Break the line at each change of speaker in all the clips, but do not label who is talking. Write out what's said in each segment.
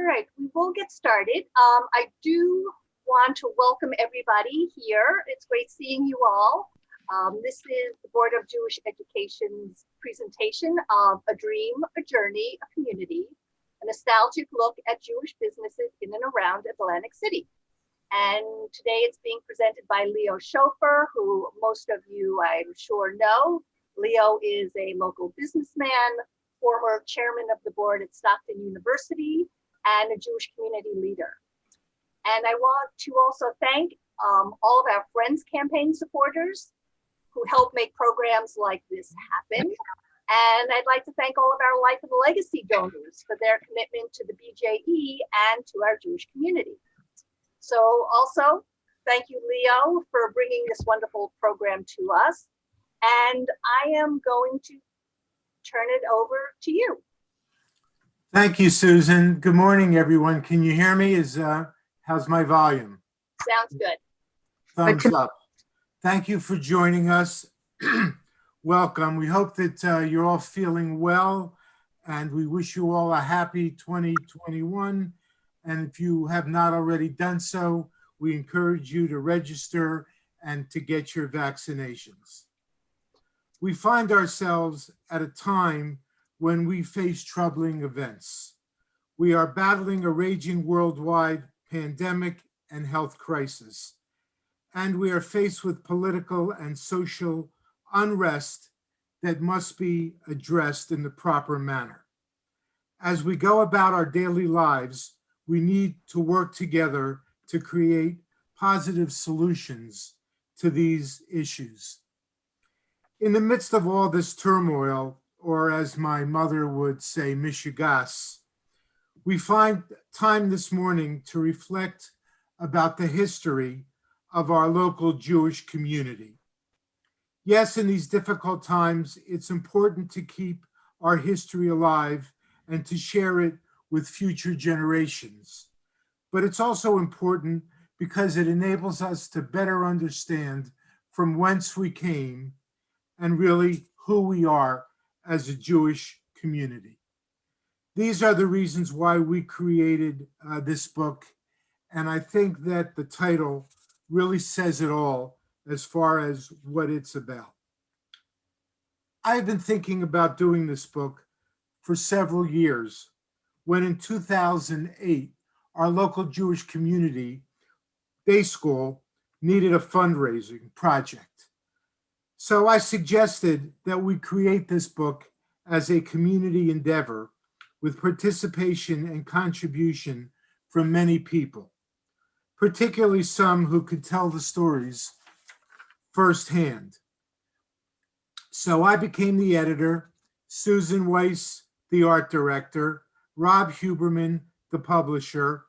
All right, we will get started. I do want to welcome everybody here. It's great seeing you all. This is the Board of Jewish Education's presentation of A Dream, a Journey, a Community, a nostalgic look at Jewish businesses in and around Atlantic City. And today it's being presented by Leo Schoffer, who most of you I'm sure know. Leo is a local businessman, former chairman of the board at Stockton University, and a Jewish community leader. And I want to also thank all of our Friends campaign supporters who help make programs like this happen. And I'd like to thank all of our Life and Legacy donors for their commitment to the BJE and to our Jewish community. So also, thank you, Leo, for bringing this wonderful program to us. And I am going to turn it over to you.
Thank you, Susan. Good morning, everyone. Can you hear me? How's my volume?
Sounds good.
Thumbs up. Thank you for joining us. Welcome. We hope that you're all feeling well, and we wish you all a happy 2021. And if you have not already done so, we encourage you to register and to get your vaccinations. We find ourselves at a time when we face troubling events. We are battling a raging worldwide pandemic and health crisis, and we are faced with political and social unrest that must be addressed in the proper manner. As we go about our daily lives, we need to work together to create positive solutions to these issues. In the midst of all this turmoil, or as my mother would say, mishigas, we find time this morning to reflect about the history of our local Jewish community. Yes, in these difficult times, it's important to keep our history alive and to share it with future generations. But it's also important because it enables us to better understand from whence we came and really who we are as a Jewish community. These are the reasons why we created this book, and I think that the title really says it all as far as what it's about. I've been thinking about doing this book for several years, when in 2008, our local Jewish community day school needed a fundraising project. So I suggested that we create this book as a community endeavor with participation and contribution from many people, particularly some who could tell the stories firsthand. So I became the editor, Susan Weiss, the art director, Rob Huberman, the publisher.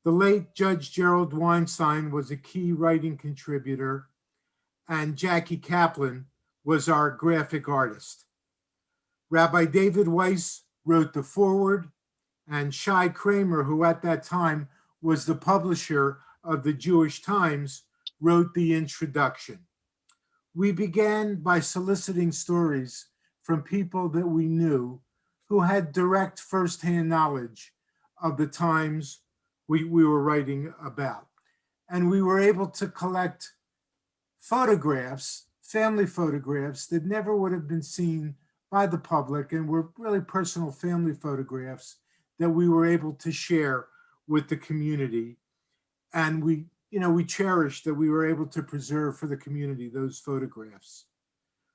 The late Judge Gerald Weinstein was a key writing contributor, and Jackie Kaplan was our graphic artist. Rabbi David Weiss wrote the foreword, and Shai Kramer, who at that time was the publisher of the Jewish Times, wrote the introduction. We began by soliciting stories from people that we knew who had direct firsthand knowledge of the times we were writing about. And we were able to collect photographs, family photographs that never would have been seen by the public and were really personal family photographs that we were able to share with the community. And we cherished that we were able to preserve for the community those photographs.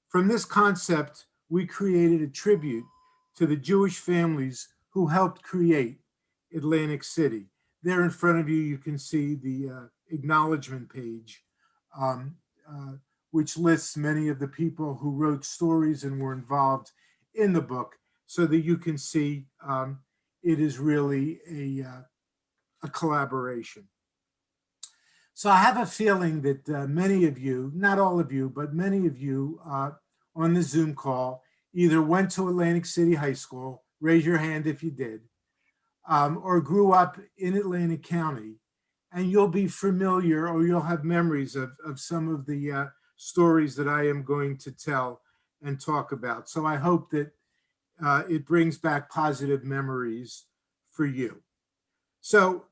From this concept, we created a tribute to the Jewish families who helped create Atlantic City. There in front of you, you can see the acknowledgement page, which lists many of the people who wrote stories and were involved in the book, so that you can see it is really a collaboration. So I have a feeling that many of you, not all of you, but many of you on the Zoom call either went to Atlantic City High School, raise your hand if you did, or grew up in Atlantic County, and you'll be familiar or you'll have memories of some of the stories that I am going to tell and talk about. So I hope that it brings back positive memories for you. So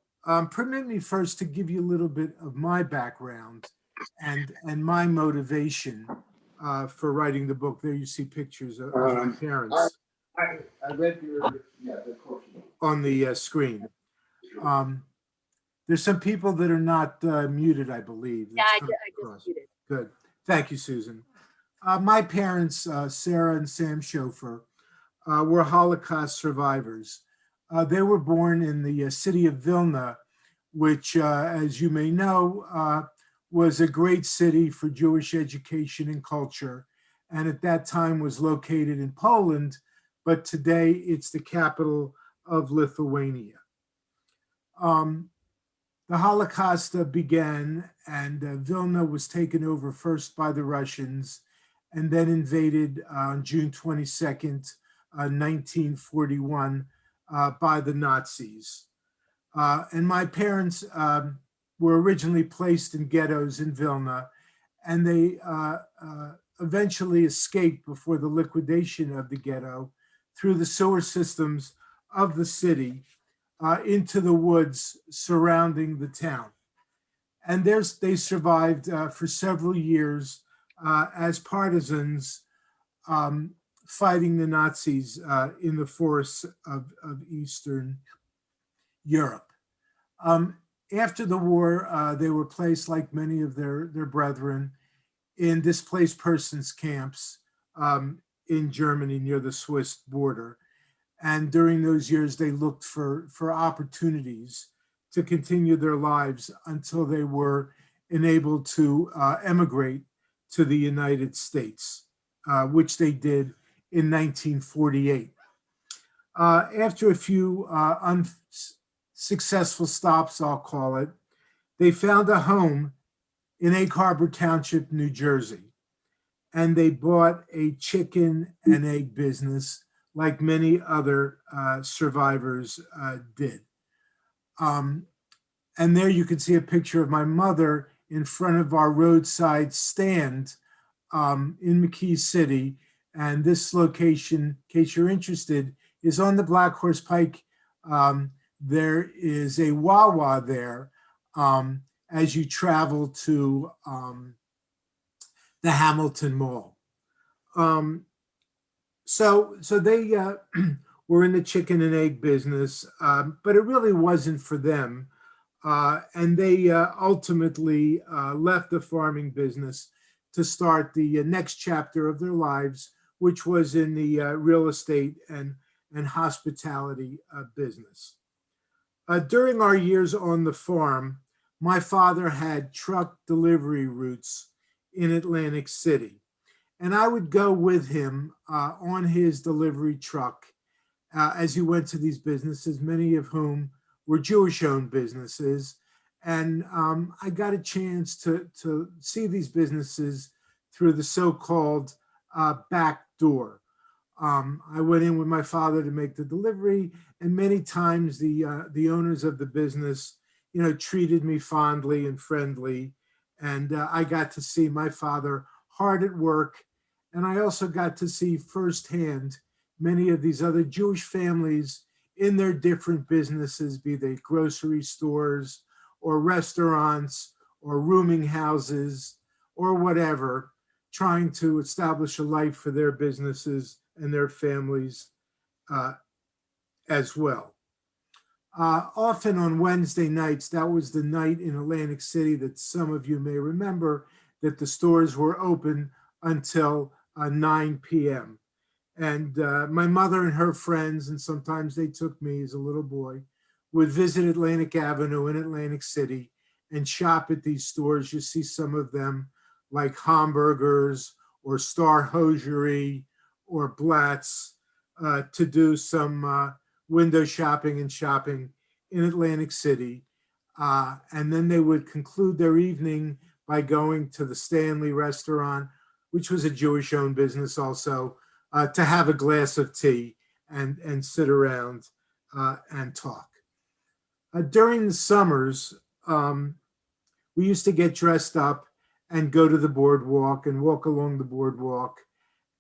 permit me first to give you a little bit of my background and my motivation for writing the book. There you see pictures of my parents
I read your, yeah, the course.
on the screen. There's some people that are not muted, I believe.
Yeah,
That's
I
coming
just
across.
muted.
Good. Thank you, Susan. My parents, Sarah and Sam Schoffer, were Holocaust survivors. They were born in the city of Vilna, which, as you may know, was a great city for Jewish education and culture, and at that time was located in Poland, but today it's the capital of Lithuania. The Holocaust began, and Vilna was taken over first by the Russians and then invaded on June 22nd, 1941, by the Nazis. And my parents were originally placed in ghettos in Vilna, and they eventually escaped before the liquidation of the ghetto through the sewer systems of the city into the woods surrounding the town. And they survived for several years as partisans fighting the Nazis in the forests of Eastern Europe. After the war, they were placed, like many of their brethren, in displaced persons camps in Germany near the Swiss border. And during those years, they looked for opportunities to continue their lives until they were enabled to emigrate to the United States, which they did in 1948. After a few unsuccessful stops, I'll call it, they found a home in Egg Harbor Township, New Jersey, and they bought a chicken and egg business like many other survivors did. And there you can see a picture of my mother in front of our roadside stand in McKee City. And this location, in case you're interested, is on the Black Horse Pike. There is a Wawa there as you travel to the Hamilton Mall. So they were in the chicken and egg business, but it really wasn't for them. And they ultimately left the farming business to start the next chapter of their lives, which was in the real estate and hospitality business. During our years on the farm, my father had truck delivery routes in Atlantic City. And I would go with him on his delivery truck as he went to these businesses, many of whom were Jewish-owned businesses. And I got a chance to see these businesses through the so-called back door. I went in with my father to make the delivery, and many times the owners of the business, treated me fondly and friendly. And I got to see my father hard at work. And I also got to see firsthand many of these other Jewish families in their different businesses, be they grocery stores or restaurants or rooming houses or whatever, trying to establish a life for their businesses and their families as well. Often on Wednesday nights, that was the night in Atlantic City that some of you may remember, that the stores were open until 9 p.m. And my mother and her friends, and sometimes they took me as a little boy, would visit Atlantic Avenue in Atlantic City and shop at these stores. You see some of them like Hamburgers or Star Hosiery or Blatz to do some window shopping and shopping in Atlantic City. And then they would conclude their evening by going to the Stanley restaurant, which was a Jewish-owned business also, to have a glass of tea and sit around and talk. During the summers, we used to get dressed up and go to the boardwalk and walk along the boardwalk.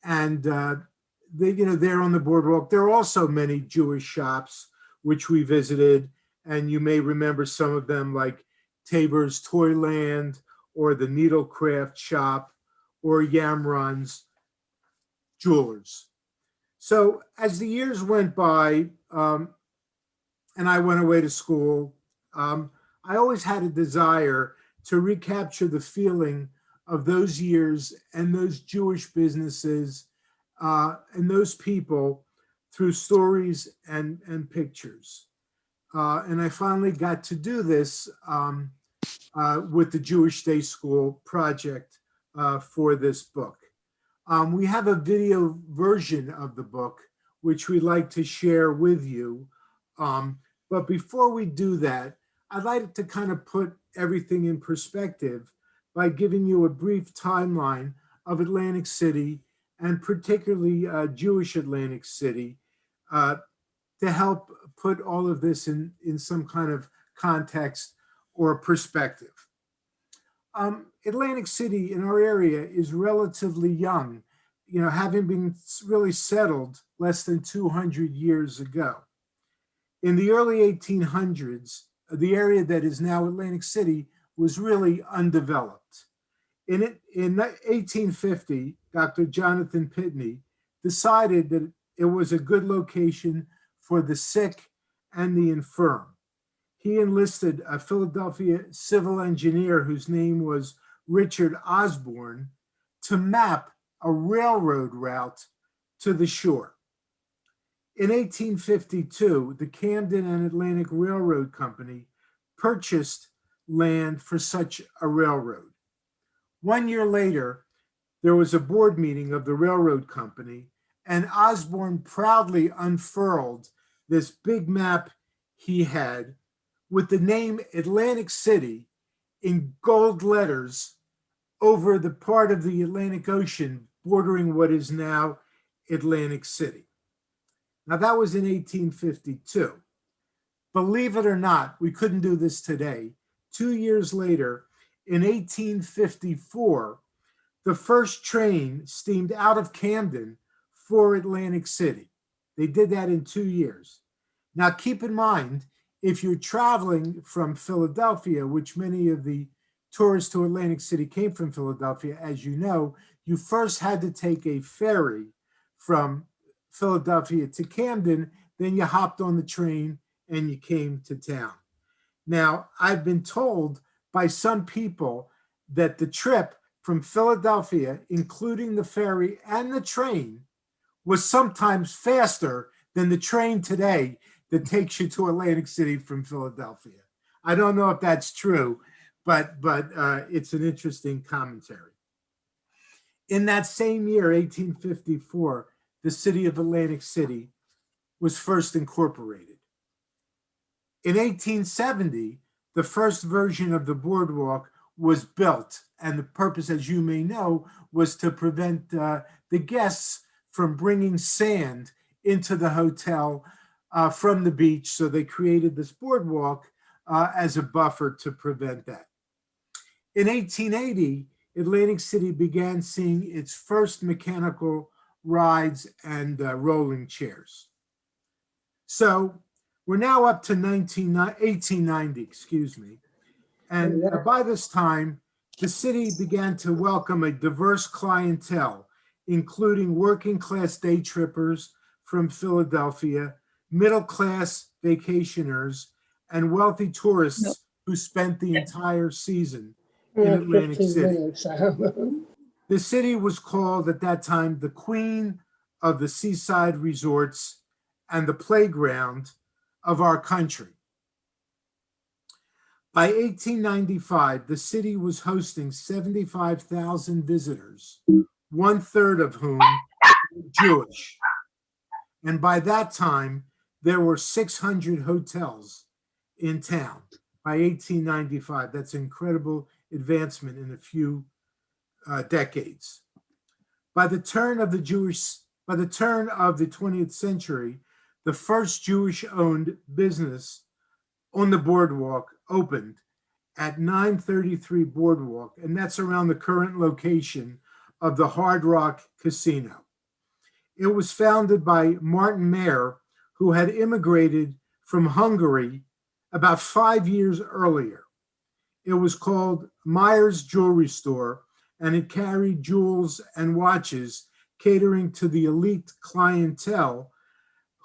And there on the boardwalk, there are also many Jewish shops which we visited, and you may remember some of them like Tabor's Toyland or the Needlecraft Shop or Yamron's Jewelers. So as the years went by and I went away to school, I always had a desire to recapture the feeling of those years and those Jewish businesses and those people through stories and pictures. And I finally got to do this with the Jewish Day School project for this book. We have a video version of the book, which we'd like to share with you. But before we do that, I'd like to kind of put everything in perspective by giving you a brief timeline of Atlantic City, and particularly Jewish Atlantic City, to help put all of this in some kind of context or perspective. Atlantic City in our area is relatively young, having been really settled less than 200 years ago. In the early 1800s, the area that is now Atlantic City was really undeveloped. In 1850, Dr. Jonathan Pitney decided that it was a good location for the sick and the infirm. He enlisted a Philadelphia civil engineer whose name was Richard Osborne to map a railroad route to the shore. In 1852, the Camden and Atlantic Railroad Company purchased land for such a railroad. 1 year later, there was a board meeting of the railroad company, and Osborne proudly unfurled this big map he had with the name Atlantic City in gold letters over the part of the Atlantic Ocean bordering what is now Atlantic City. Now, that was in 1852. Believe it or not, we couldn't do this today. 2 years later, in 1854, the first train steamed out of Camden for Atlantic City. They did that in 2 years. Now, keep in mind, if you're traveling from Philadelphia, which many of the tourists to Atlantic City came from Philadelphia, as you know, you first had to take a ferry from Philadelphia to Camden, then you hopped on the train and you came to town. Now, I've been told by some people that the trip from Philadelphia, including the ferry and the train, was sometimes faster than the train today that takes you to Atlantic City from Philadelphia. I don't know if that's true, but it's an interesting commentary. In that same year, 1854, the city of Atlantic City was first incorporated. In 1870, the first version of the boardwalk was built, and the purpose, as you may know, was to prevent the guests from bringing sand into the hotel from the beach. So they created this boardwalk as a buffer to prevent that. In 1880, Atlantic City began seeing its first mechanical rides and rolling chairs. So we're now up to 1890, excuse me. And by this time, the city began to welcome a diverse clientele, including working class day trippers from Philadelphia, middle class vacationers, and wealthy tourists who spent the entire season in Atlantic City. The city was called at that time the Queen of the Seaside Resorts and the playground of our country. By 1895, the city was hosting 75,000 visitors, 1/3 of whom were Jewish. And by that time, there were 600 hotels in town. By 1895, that's an incredible advancement in a few decades. By the turn of the 20th century, the first Jewish-owned business on the boardwalk opened at 933 Boardwalk, and that's around the current location of the Hard Rock Casino. It was founded by Martin Mayer, who had immigrated from Hungary about 5 years earlier. It was called Myers Jewelry Store, and it carried jewels and watches catering to the elite clientele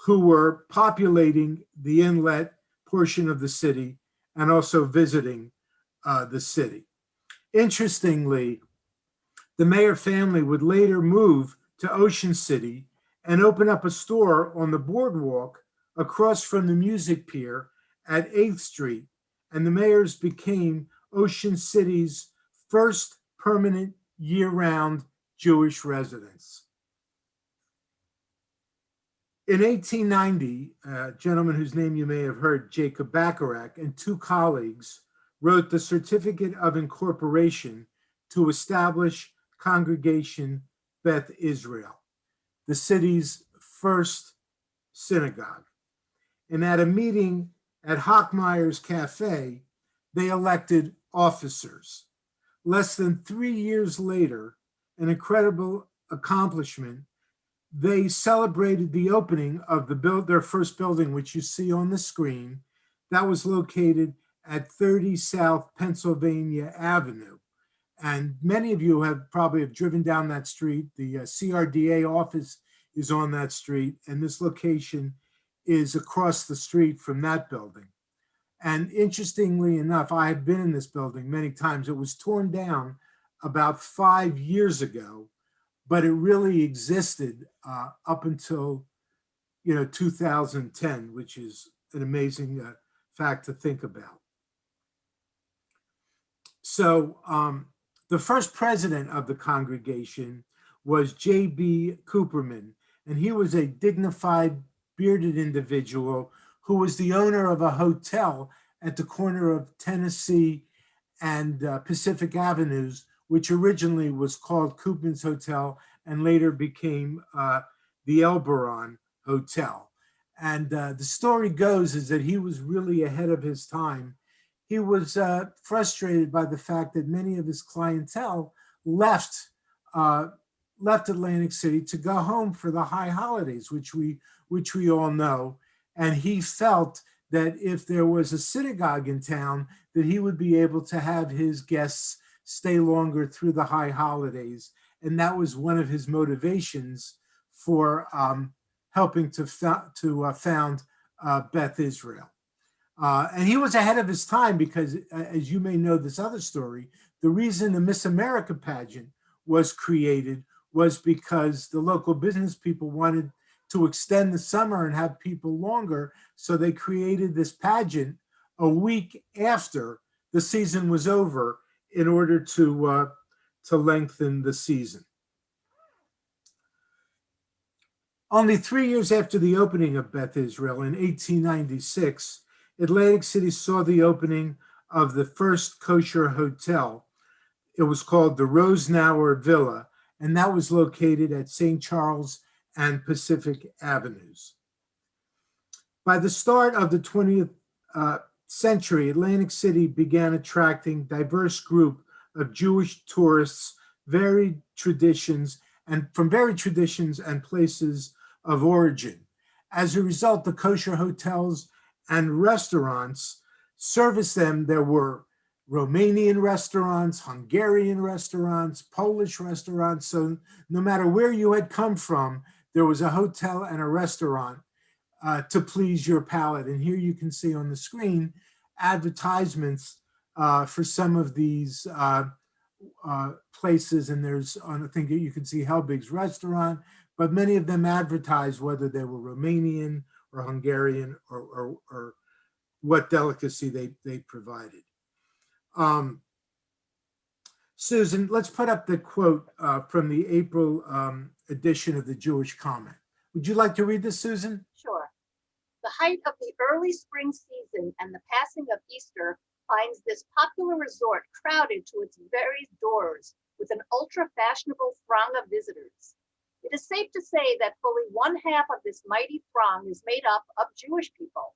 who were populating the inlet portion of the city and also visiting the city. Interestingly, the Mayer family would later move to Ocean City and open up a store on the boardwalk across from the Music Pier at 8th Street, and the Mayers became Ocean City's first permanent year-round Jewish residence. In 1890, a gentleman whose name you may have heard, Jacob Bacharach, and two colleagues wrote the Certificate of Incorporation to establish Congregation Beth Israel, the city's first synagogue. And at a meeting at Hockmeyer's Cafe, they elected officers. Less than 3 years later, an incredible accomplishment, they celebrated the opening of their first building, which you see on the screen. That was located at 30 South Pennsylvania Avenue. And many of you probably have driven down that street. The CRDA office is on that street, and this location is across the street from that building. And interestingly enough, I have been in this building many times. It was torn down about 5 years ago, but it really existed up until 2010, which is an amazing fact to think about. So the first president of the congregation was J.B. Cooperman, and he was a dignified, bearded individual who was the owner of a hotel at the corner of Tennessee and Pacific Avenues, which originally was called Cooperman's Hotel and later became the Elberon Hotel. And the story goes is that he was really ahead of his time. He was frustrated by the fact that many of his clientele left Atlantic City to go home for the high holidays, which we all know. And he felt that if there was a synagogue in town, that he would be able to have his guests stay longer through the high holidays. And that was one of his motivations for helping to found Beth Israel. And he was ahead of his time because, as you may know this other story, the reason the Miss America pageant was created was because the local business people wanted to extend the summer and have people longer. So they created this pageant a week after the season was over in order to lengthen the season. Only 3 years after the opening of Beth Israel in 1896, Atlantic City saw the opening of the first kosher hotel. It was called the Rosenauer Villa, and that was located at St. Charles and Pacific Avenues. By the start of the 20th century, Atlantic City began attracting a diverse group of Jewish tourists, varied traditions and places of origin. As a result, the kosher hotels and restaurants serviced them. There were Romanian restaurants, Hungarian restaurants, Polish restaurants. So no matter where you had come from, there was a hotel and a restaurant to please your palate. And here you can see on the screen advertisements for some of these places. And there's, I think you can see Helbig's restaurant, but many of them advertised whether they were Romanian or Hungarian or what delicacy they provided. Susan, let's put up the quote from the April edition of the Jewish Comment. Would you like to read this, Susan?
Sure. The height of the early spring season and the passing of Easter finds this popular resort crowded to its very doors with an ultra-fashionable throng of visitors. It is safe to say that fully one half of this mighty throng is made up of Jewish people.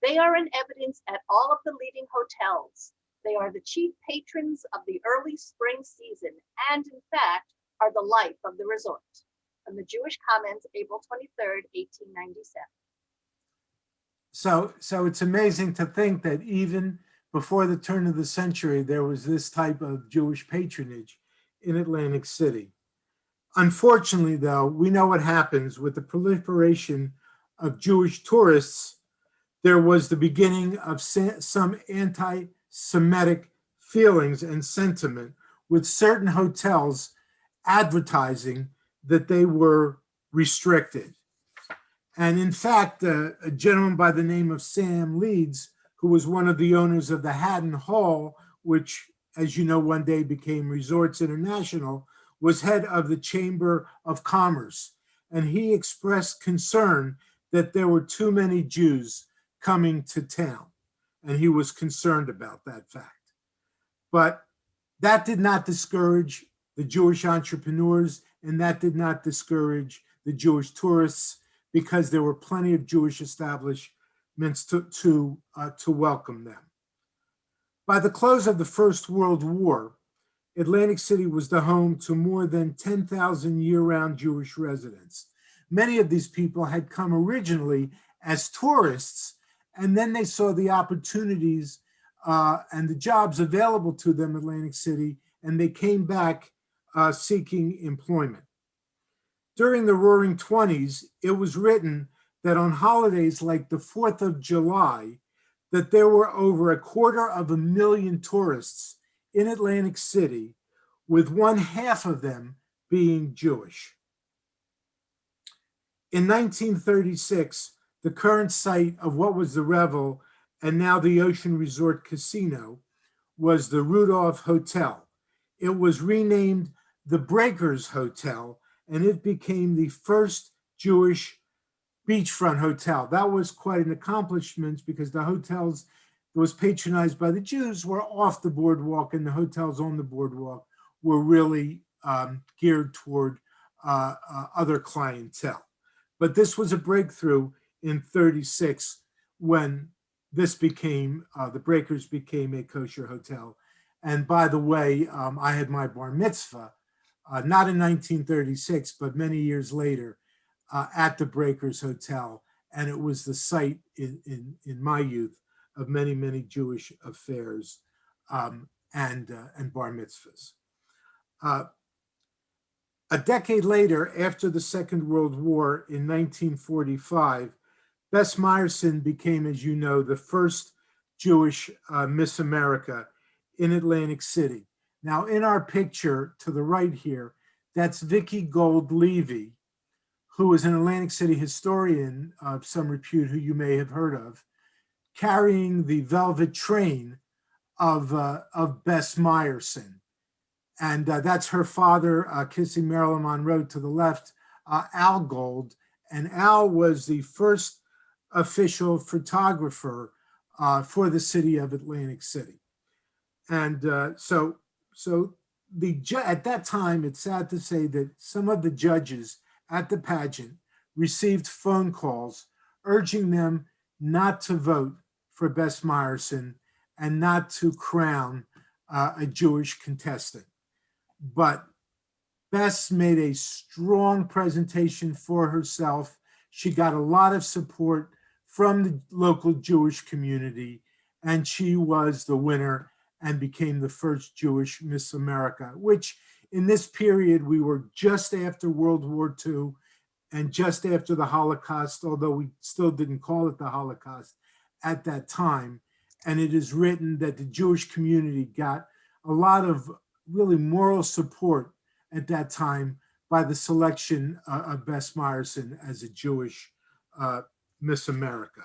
They are in evidence at all of the leading hotels. They are the chief patrons of the early spring season and, in fact, are the life of the resort. From the Jewish Comments, April 23rd, 1897.
So it's amazing to think that even before the turn of the century, there was this type of Jewish patronage in Atlantic City. Unfortunately, though, we know what happens with the proliferation of Jewish tourists. There was the beginning of some anti-Semitic feelings and sentiment, with certain hotels advertising that they were restricted. And in fact, a gentleman by the name of Sam Leeds, who was one of the owners of the Haddon Hall, which, as you know, one day became Resorts International, was head of the Chamber of Commerce. And he expressed concern that there were too many Jews coming to town. And he was concerned about that fact. But that did not discourage the Jewish entrepreneurs, and that did not discourage the Jewish tourists, because there were plenty of Jewish establishments to welcome them. By the close of the First World War, Atlantic City was the home to more than 10,000 year-round Jewish residents. Many of these people had come originally as tourists, and then they saw the opportunities and the jobs available to them in Atlantic City, and they came back seeking employment. During the Roaring 20s, it was written that on holidays like the 4th of July, that there were over 250,000 tourists in Atlantic City, with 1/2 of them being Jewish. In 1936, the current site of what was the Revel and now the Ocean Resort Casino was the Rudolph Hotel. It was renamed the Breakers Hotel, and it became the first Jewish beachfront hotel. That was quite an accomplishment, because the hotels that was patronized by the Jews were off the boardwalk, and the hotels on the boardwalk were really geared toward other clientele. But this was a breakthrough in 36 when this became, the Breakers became a kosher hotel. And by the way, I had my bar mitzvah, not in 1936, but many years later, at the Breakers Hotel. And it was the site in my youth of many, many Jewish affairs and bar mitzvahs. A decade later, after the Second World War in 1945, Bess Meyerson became, as you know, the first Jewish Miss America in Atlantic City. Now, in our picture to the right here, that's Vicki Gold Levy, who is an Atlantic City historian of some repute, who you may have heard of, carrying the velvet train of Bess Meyerson. And that's her father, kissing Marilyn Monroe to the left, Al Gold. And Al was the first official photographer for the city of Atlantic City. And so at that time, it's sad to say that some of the judges at the pageant received phone calls urging them not to vote for Bess Meyerson and not to crown a Jewish contestant. But Bess made a strong presentation for herself. She got a lot of support from the local Jewish community, and she was the winner and became the first Jewish Miss America, which in this period, we were just after World War II and just after the Holocaust, although we still didn't call it the Holocaust at that time. And it is written that the Jewish community got a lot of really moral support at that time by the selection of Bess Meyerson as a Jewish Miss America.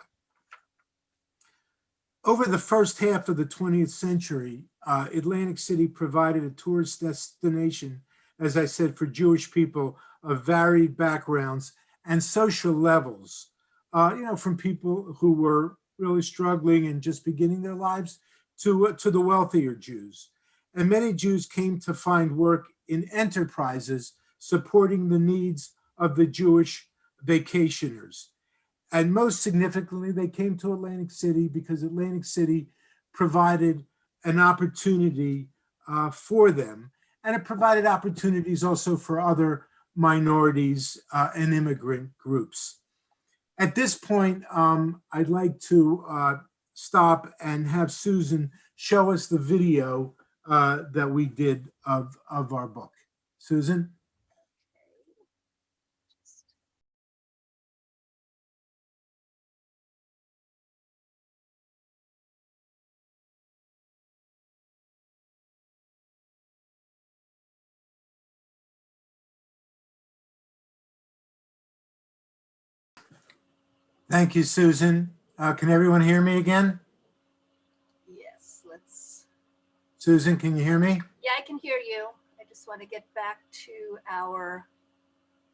Over the first half of the 20th century, Atlantic City provided a tourist destination, as I said, for Jewish people of varied backgrounds and social levels, from people who were really struggling and just beginning their lives to the wealthier Jews. And many Jews came to find work in enterprises supporting the needs of the Jewish vacationers. And most significantly, they came to Atlantic City because Atlantic City provided an opportunity for them. And it provided opportunities also for other minorities and immigrant groups. At this point, I'd like to stop and have Susan show us the video that we did of our book. Susan? Thank you, Susan. Can everyone hear me again?
Yes, let's.
Susan, can you hear me?
Yeah, I can hear you. I just want to get back to our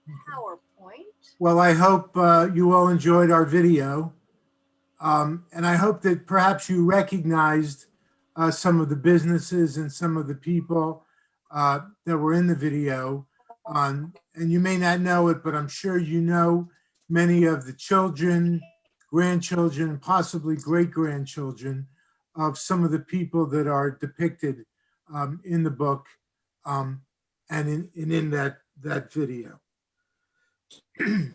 PowerPoint.
Well, I hope you all enjoyed our video. And I hope that perhaps you recognized some of the businesses and some of the people that were in the video. And you may not know it, but I'm sure you know many of the children, grandchildren, possibly great-grandchildren of some of the people that are depicted in the book and in that video. And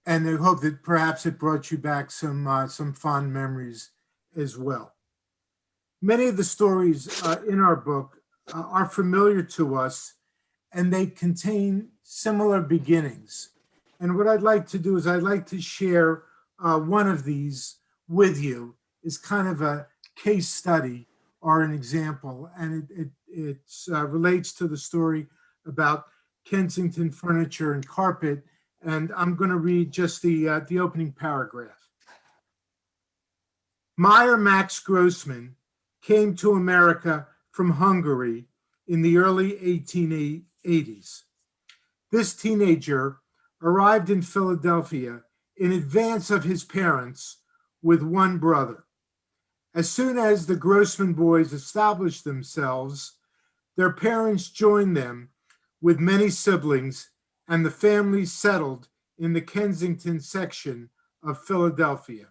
I hope that perhaps it brought you back some fond memories as well. Many of the stories in our book are familiar to us, and they contain similar beginnings. And what I'd like to do is I'd like to share one of these with you. It's kind of a case study or an example, and it relates to the story about Kensington Furniture and Carpet. And I'm going to read just the opening paragraph. Meyer Max Grossman came to America from Hungary in the early 1880s. This teenager arrived in Philadelphia in advance of his parents with one brother. As soon as the Grossman boys established themselves, their parents joined them with many siblings, and the family settled in the Kensington section of Philadelphia.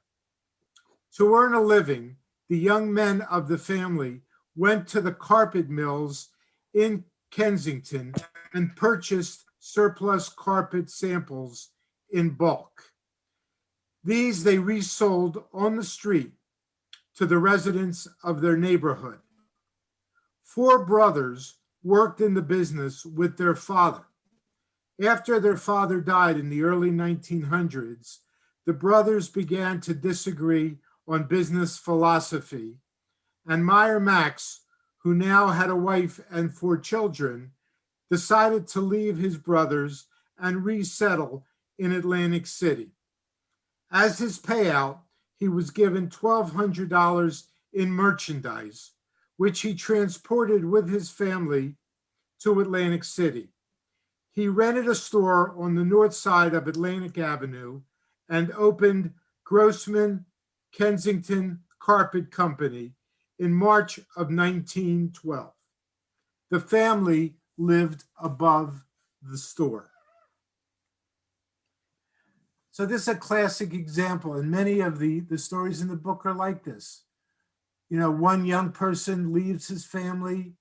To earn a living, the young men of the family went to the carpet mills in Kensington and purchased surplus carpet samples in bulk. These they resold on the street to the residents of their neighborhood. 4 brothers worked in the business with their father. After their father died in the early 1900s, the brothers began to disagree on business philosophy, and Meyer Max, who now had a wife and 4 children, decided to leave his brothers and resettle in Atlantic City. As his payout, he was given $1,200 in merchandise, which he transported with his family to Atlantic City. He rented a store on the north side of Atlantic Avenue and opened Grossman Kensington Carpet Company in March of 1912. The family lived above the store. So this is a classic example, and many of the stories in the book are like this. You know, one young person leaves his family,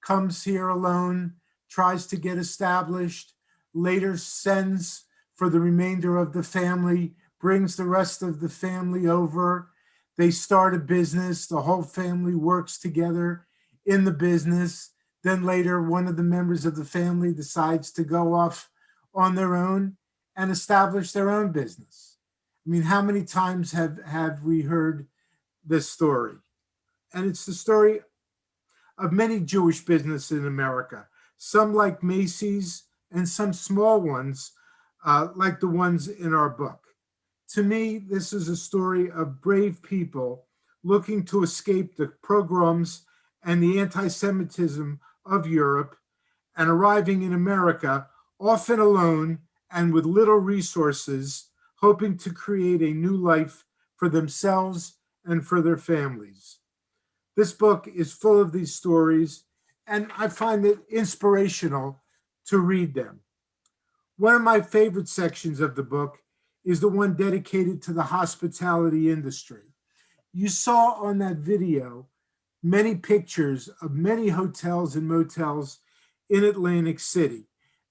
comes here alone, tries to get established, later sends for the remainder of the family, brings the rest of the family over. They start a business, the whole family works together in the business. Then later, one of the members of the family decides to go off on their own and establish their own business. I mean, how many times have we heard this story? And it's the story of many Jewish businesses in America, some like Macy's and some small ones like the ones in our book. To me, this is a story of brave people looking to escape the pogroms and the anti-Semitism of Europe and arriving in America, often alone and with little resources, hoping to create a new life for themselves and for their families. This book is full of these stories, and I find it inspirational to read them. One of my favorite sections of the book is the one dedicated to the hospitality industry. You saw on that video many pictures of many hotels and motels in Atlantic City.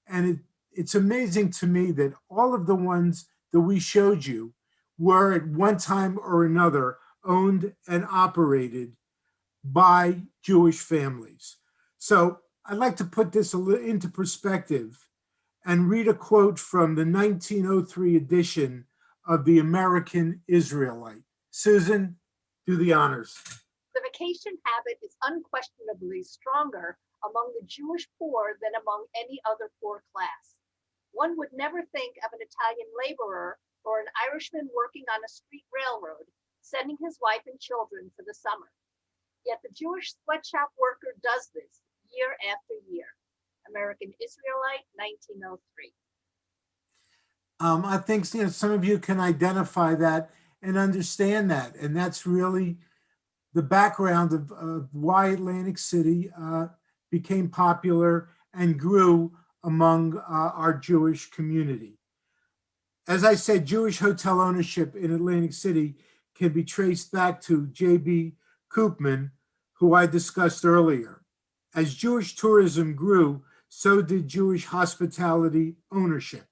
And it's amazing to me that all of the ones that we showed you were at one time or another owned and operated by Jewish families. So I'd like to put this a little into perspective and read a quote from the 1903 edition of the American Israelite. Susan, do the honors.
The vacation habit is unquestionably stronger among the Jewish poor than among any other poor class. One would never think of an Italian laborer or an Irishman working on a street railroad sending his wife and children for the summer. Yet the Jewish sweatshop worker does this year after year. American Israelite, 1903.
I think some of you can identify that and understand that. And that's really the background of why Atlantic City became popular and grew among our Jewish community. As I said, Jewish hotel ownership in Atlantic City can be traced back to J.B. Koopman, who I discussed earlier. As Jewish tourism grew, so did Jewish hospitality ownership.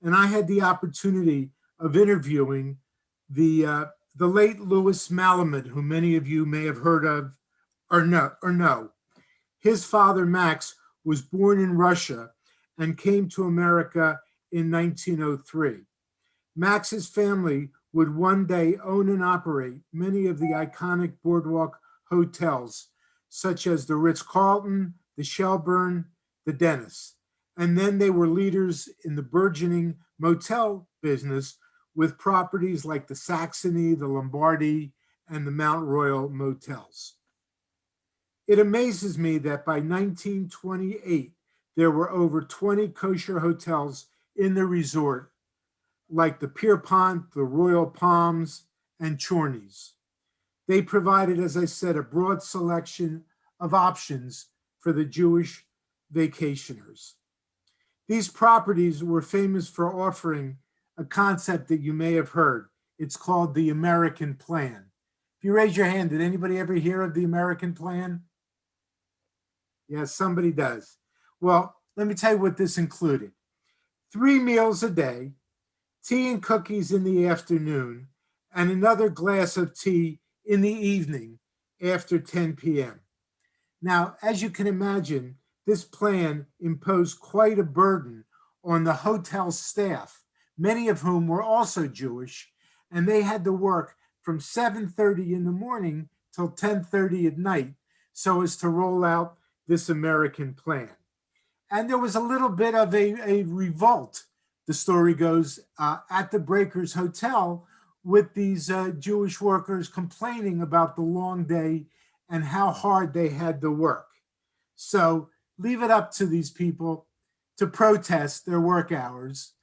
And I had the opportunity of interviewing the late Louis Malamud, who many of you may have heard of or know. His father, Max, was born in Russia and came to America in 1903. Max's family would one day own and operate many of the iconic boardwalk hotels, such as the Ritz-Carlton, the Shelburne, the Dennis. And then they were leaders in the burgeoning motel business with properties like the Saxony, the Lombardy, and the Mount Royal motels. It amazes me that by 1928, there were over 20 kosher hotels in the resort, like the Pierpont, the Royal Palms, and Chorney's. They provided, as I said, a broad selection of options for the Jewish vacationers. These properties were famous for offering a concept that you may have heard. It's called the American Plan. If you raise your hand, did anybody ever hear of the American Plan? Yes, somebody does. Well, let me tell you what this included. 3 meals a day, tea and cookies in the afternoon, and another glass of tea in the evening after 10 p.m. Now, as you can imagine, this plan imposed quite a burden on the hotel staff, many of whom were also Jewish, and they had to work from 7:30 in the morning till 10:30 at night so as to roll out this American plan. And there was a little bit of a revolt, the story goes, at the Breakers Hotel with these Jewish workers complaining about the long day and how hard they had to work. So leave it up to these people to protest their work hours.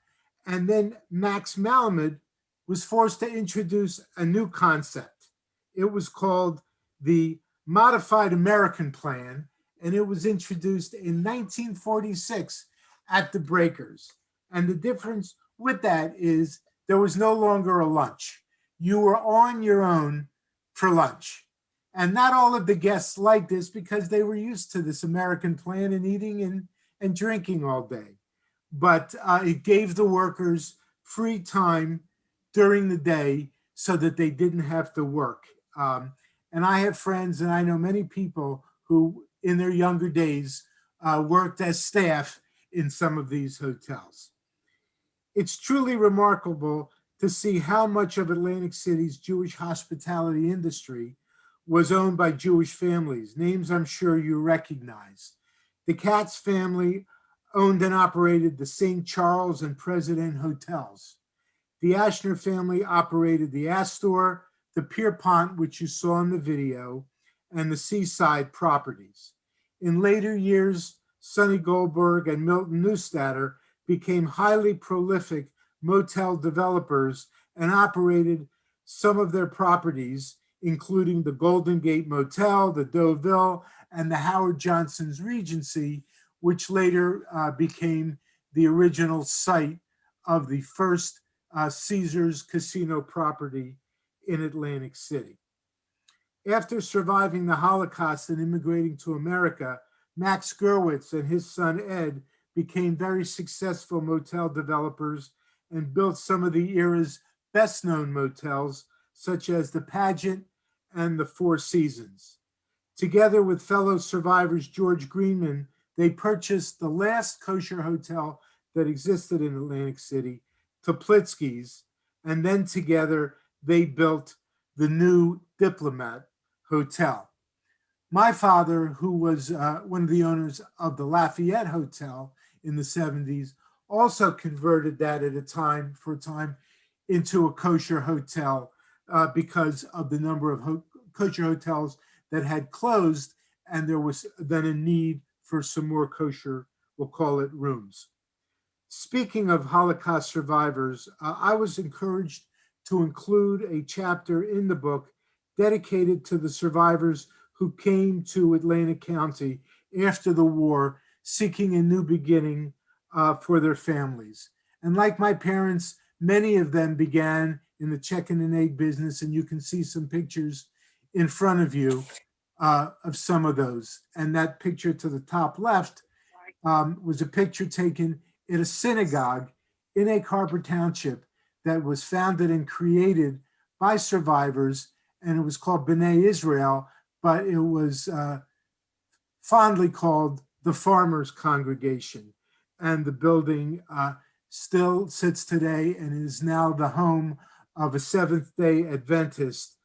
And then Max Malamud was forced to introduce a new concept. It was called the Modified American Plan, and it was introduced in 1946 at the Breakers. And the difference with that is there was no longer a lunch. You were on your own for lunch. And not all of the guests liked this because they were used to this American plan and eating and drinking all day. But it gave the workers free time during the day so that they didn't have to work. And I have friends, and I know many people who in their younger days worked as staff in some of these hotels. It's truly remarkable to see how much of Atlantic City's Jewish hospitality industry was owned by Jewish families, names I'm sure you recognize. The Katz family owned and operated the St. Charles and President hotels. The Ashner family operated the Astor, the Pierpont, which you saw in the video, and the Seaside properties. In later years, Sonny Goldberg and Milton Neustaedter became highly prolific motel developers and operated some of their properties, including the Golden Gate Motel, the Deauville, and the Howard Johnson's Regency, which later became the original site of the first Caesars casino property in Atlantic City. After surviving the Holocaust and immigrating to America, Max Gerwitz and his son Ed became very successful motel developers and built some of the era's best-known motels, such as the Pageant and the Four Seasons. Together with fellow survivors George Greenman, they purchased the last kosher hotel that existed in Atlantic City, Teplitsky's, and then together they built the new Diplomat Hotel. My father, who was one of the owners of the Lafayette Hotel in the 70s, also converted that for a time into a kosher hotel because of the number of kosher hotels that had closed, and there was then a need for some more kosher, we'll call it, rooms. Speaking of Holocaust survivors, I was encouraged to include a chapter in the book dedicated to the survivors who came to Atlantic County after the war, seeking a new beginning for their families. And like my parents, many of them began in the chicken and egg business, and you can see some pictures in front of you of some of those. And that picture to the top left was a picture taken in a synagogue in Egg Harbor Township that was founded and created by survivors, and it was called B'nai Israel, but it was fondly called the Farmers Congregation. And the building still sits today and is now the home of a Seventh-day Adventist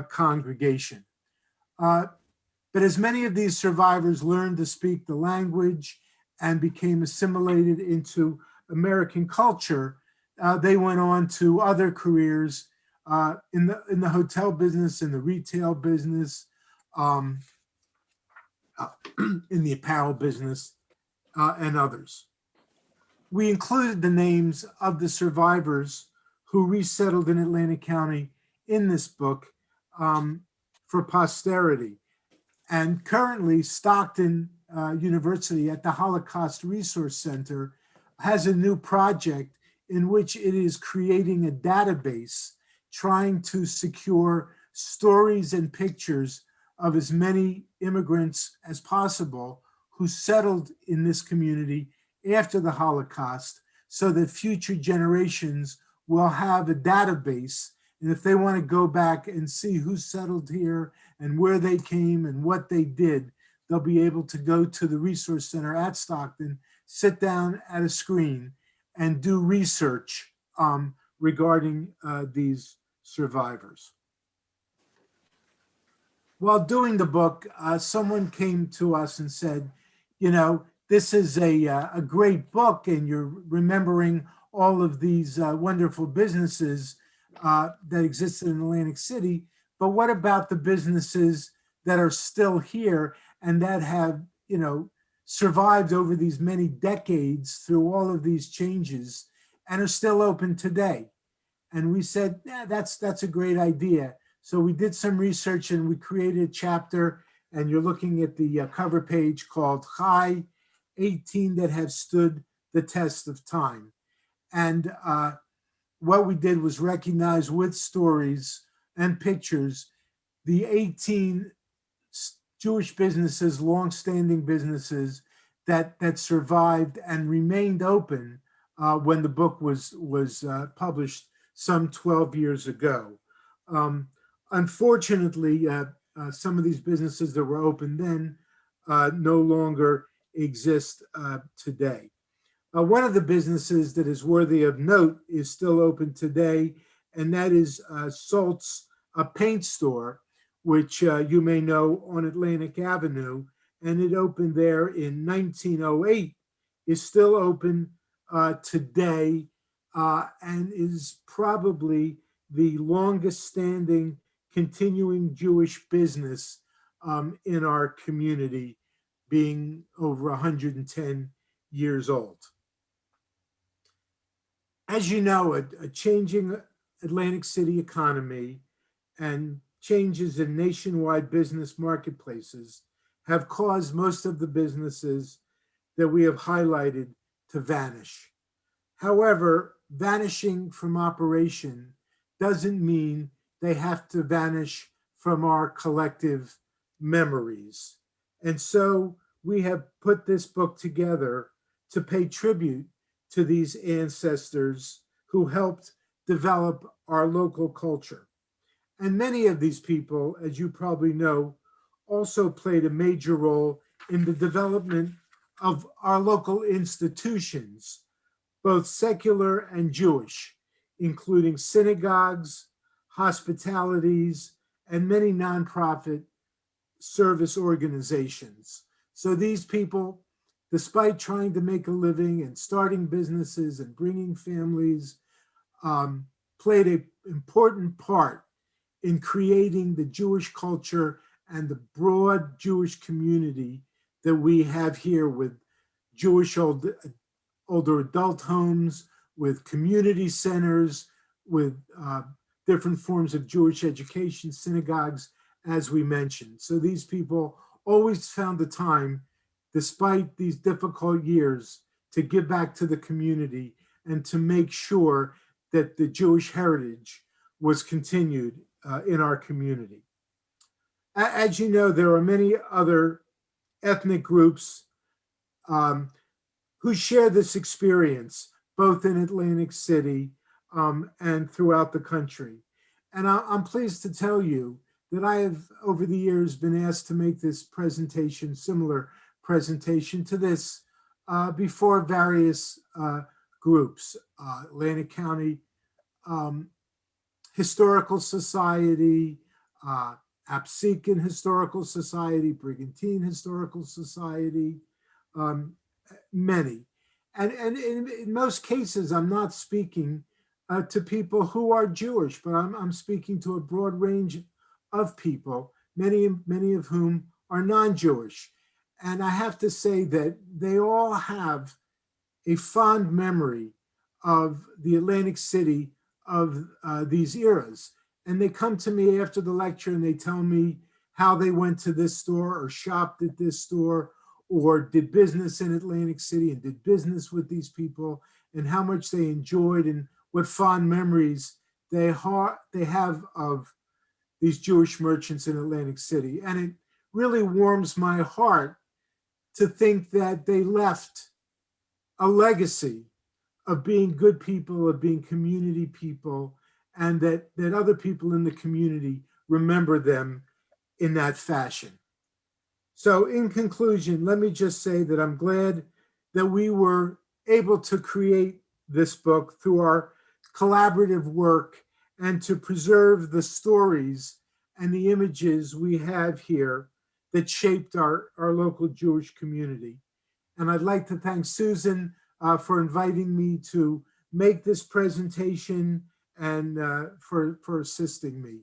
congregation. But as many of these survivors learned to speak the language and became assimilated into American culture, they went on to other careers in the hotel business, in the retail business, in the apparel business, and others. We included the names of the survivors who resettled in Atlantic County in this book for posterity. And currently, Stockton University at the Holocaust Resource Center has a new project in which it is creating a database trying to secure stories and pictures of as many immigrants as possible who settled in this community after the Holocaust, so that future generations will have a database. And if they want to go back and see who settled here and where they came and what they did, they'll be able to go to the Resource Center at Stockton, sit down at a screen, and do research regarding these survivors. While doing the book, someone came to us and said, you know, this is a great book, and you're remembering all of these wonderful businesses that existed in Atlantic City, but what about the businesses that are still here and that have, you know, survived over these many decades through all of these changes and are still open today? And we said, yeah, that's a great idea. So we did some research and we created a chapter, and you're looking at the cover page called Chai, 18 that have stood the test of time. And what we did was recognize with stories and pictures the 18 Jewish businesses, longstanding businesses that survived and remained open when the book was published some 12 years ago. Unfortunately, some of these businesses that were open then no longer exist today. One of the businesses that is worthy of note is still open today, and that is Salt's paint store, which you may know on Atlantic Avenue, and it opened there in 1908, is still open today, and is probably the longest standing continuing Jewish business in our community, being over 110 years old. As you know, a changing Atlantic City economy and changes in nationwide business marketplaces have caused most of the businesses that we have highlighted to vanish. However, vanishing from operation doesn't mean they have to vanish from our collective memories. And so we have put this book together to pay tribute to these ancestors who helped develop our local culture. And many of these people, as you probably know, also played a major role in the development of our local institutions, both secular and Jewish, including synagogues, hospitalities, and many nonprofit service organizations. So these people, despite trying to make a living and starting businesses and bringing families, played an important part in creating the Jewish culture and the broad Jewish community that we have here, with Jewish older adult homes, with community centers, with different forms of Jewish education, synagogues, as we mentioned. So these people always found the time, despite these difficult years, to give back to the community and to make sure that the Jewish heritage was continued in our community. As you know, there are many other ethnic groups who share this experience, both in Atlantic City and throughout the country. And I'm pleased to tell you that I have, over the years, been asked to make this presentation, similar presentation to this, before various groups, Atlantic County Historical Society, Absecon Historical Society, Brigantine Historical Society, many. And in most cases, I'm not speaking to people who are Jewish, but I'm speaking to a broad range of people, many of whom are non-Jewish. And I have to say that they all have a fond memory of the Atlantic City of these eras. And they come to me after the lecture and they tell me how they went to this store or shopped at this store or did business in Atlantic City and did business with these people, and how much they enjoyed and what fond memories they have of these Jewish merchants in Atlantic City. And it really warms my heart to think that they left a legacy of being good people, of being community people, and that other people in the community remember them in that fashion. So in conclusion, let me just say that I'm glad that we were able to create this book through our collaborative work and to preserve the stories and the images we have here that shaped our local Jewish community. And I'd like to thank Susan for inviting me to make this presentation and for assisting me.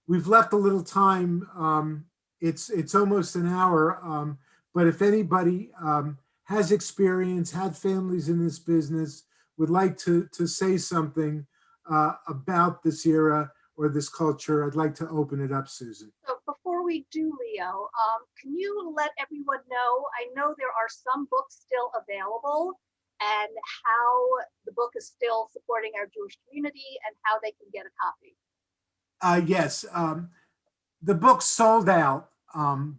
We've left a little time. It's almost an hour, but if anybody has experience, had families in this business, would like to say something about this era or this culture, I'd like to open it up, Susan.
So before we do, Leo, can you let everyone know, I know there are some books still available, and how the book is still supporting our Jewish community and how they can get a copy?
Yes, the book sold out,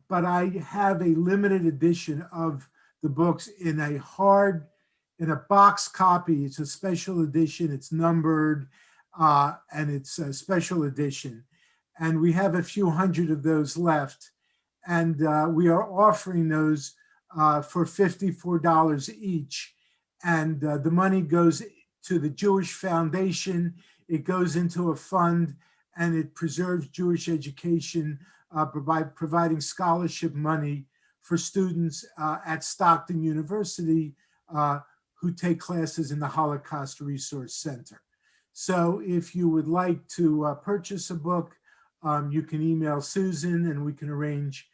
but I have a limited edition of the books in a box copy. It's a special edition, it's numbered, and it's a special edition. And we have a few hundred of those left. And we are offering those for $54 each. And the money goes to the Jewish Foundation. It goes into a fund, and it preserves Jewish education, providing scholarship money for students at Stockton University who take classes in the Holocaust Resource Center. So if you would like to purchase a book, you can email Susan and we can arrange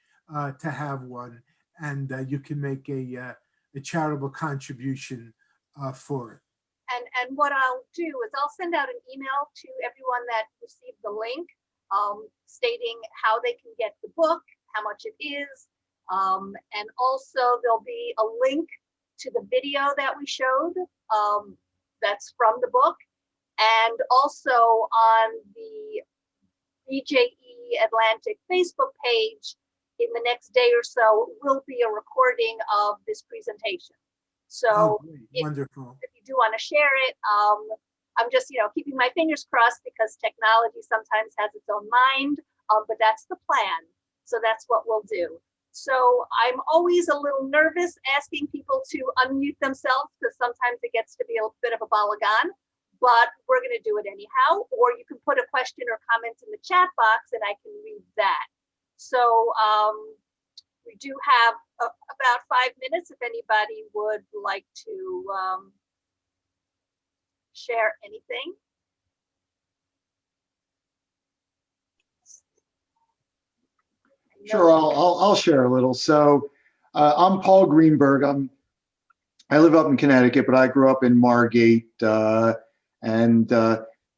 to have one, and you can make a charitable contribution for it.
And what I'll do is I'll send out an email to everyone that received the link stating how they can get the book, how much it is, and also there'll be a link to the video that we showed that's from the book, and also on the BJE Atlantic Facebook page in the next day or so will be a recording of this presentation. So
wonderful.
if you do want to share it. I'm just, keeping my fingers crossed because technology sometimes has its own mind, but that's the plan. So that's what we'll do. So I'm always a little nervous asking people to unmute themselves because sometimes it gets to be a bit of a balagan, but we're going to do it anyhow. Or you can put a question or comment in the chat box and I can read that. So we do have about 5 minutes if anybody would like to share anything.
Sure, I'll share a little. So I'm Paul Greenberg. I live up in Connecticut, but I grew up in Margate. And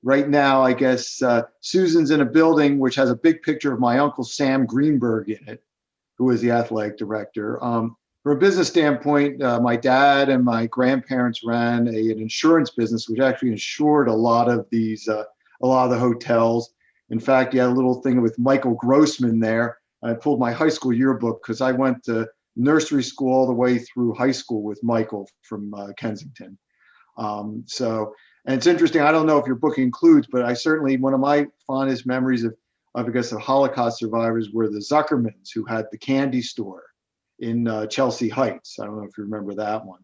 right now, I guess Susan's in a building which has a big picture of my uncle Sam Greenberg in it, who was the athletic director. From a business standpoint, my dad and my grandparents ran an insurance business, which actually insured a lot of the hotels. In fact, you had a little thing with Michael Grossman there. I pulled my high school yearbook because I went to nursery school all the way through high school with Michael from Kensington. And it's interesting. I don't know if your book includes, but I certainly, one of my fondest memories of I guess the Holocaust survivors were the Zuckermans, who had the candy store in Chelsea Heights. I don't know if you remember that one.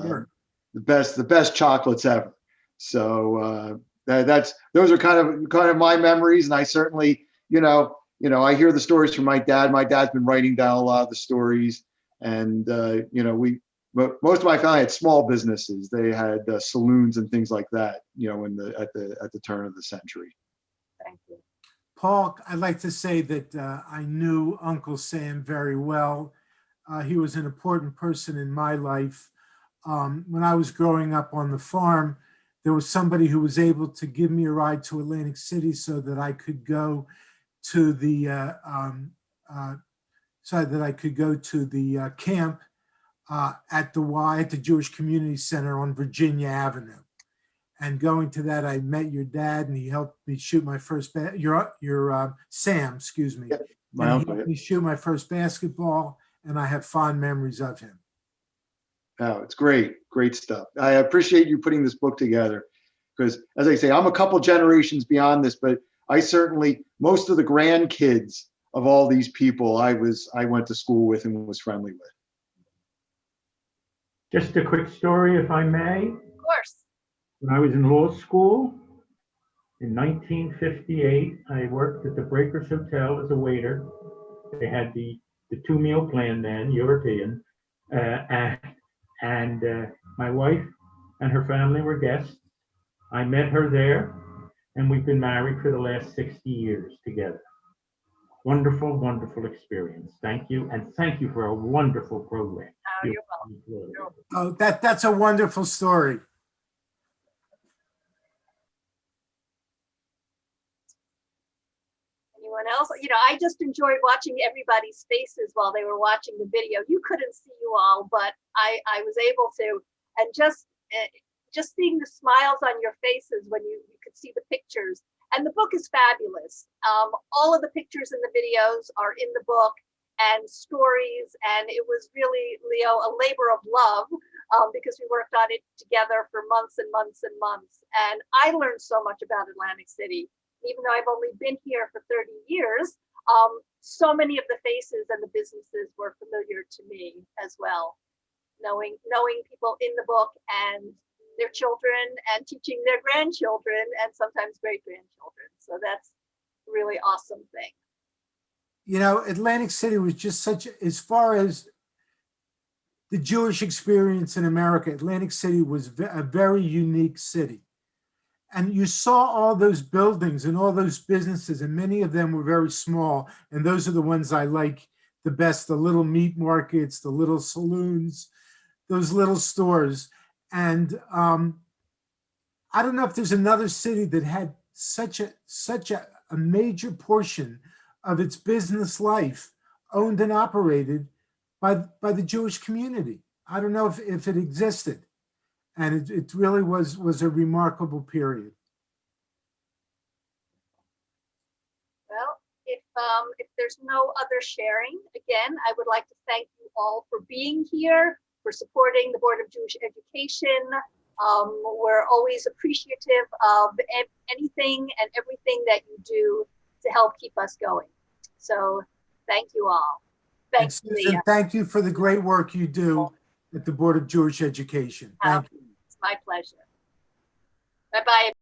Sure.
The best chocolates ever. So those are kind of my memories, and I certainly, I hear the stories from my dad. My dad's been writing down a lot of the stories, and most of my family had small businesses. They had saloons and things like that, at the turn of the century.
Thank you.
Paul, I'd like to say that I knew Uncle Sam very well. He was an important person in my life. When I was growing up on the farm, there was somebody who was able to give me a ride to Atlantic City so that I could go to the camp at the Jewish Community Center on Virginia Avenue. And going to that, I met your dad, and he helped me shoot my first Sam, excuse me.
Yep,
And he helped me shoot my first basketball, and I have fond memories of him.
Oh, it's great stuff. I appreciate you putting this book together because, as I say, I'm a couple generations beyond this, but I certainly, most of the grandkids of all these people I went to school with and was friendly with.
Just a quick story, if I may.
Of course.
When I was in law school in 1958, I worked at the Breakers Hotel as a waiter. They had the two-meal plan then, European, and my wife and her family were guests. I met her there, and we've been married for the last 60 years together. Wonderful, wonderful experience. Thank you, and thank you for a wonderful program.
Oh, you're welcome.
Oh, that's a wonderful story.
Anyone else? I just enjoyed watching everybody's faces while they were watching the video. You couldn't see you all, but I was able to, and just seeing the smiles on your faces when you could see the pictures. And the book is fabulous. All of the pictures in the videos are in the book and stories. And it was really, Leo, a labor of love because we worked on it together for months and months and months. And I learned so much about Atlantic City. Even though I've only been here for 30 years, so many of the faces and the businesses were familiar to me as well. Knowing people in the book and their children and teaching their grandchildren and sometimes great-grandchildren. So that's a really awesome thing.
Atlantic City was just as far as the Jewish experience in America, Atlantic City was a very unique city. And you saw all those buildings and all those businesses, and many of them were very small. And those are the ones I like the best, the little meat markets, the little saloons, those little stores. And I don't know if there's another city that had such a major portion of its business life owned and operated by the Jewish community. I don't know if it existed. And it really was a remarkable period.
Well, if there's no other sharing, again, I would like to thank you all for being here. for supporting the Board of Jewish Education. We're always appreciative of anything and everything that you do to help keep us going. So thank you all.
And
Thanks,
Susan,
Leah.
thank you for the great work you do at the Board of Jewish Education. Thank you.
It's my pleasure. Bye-bye.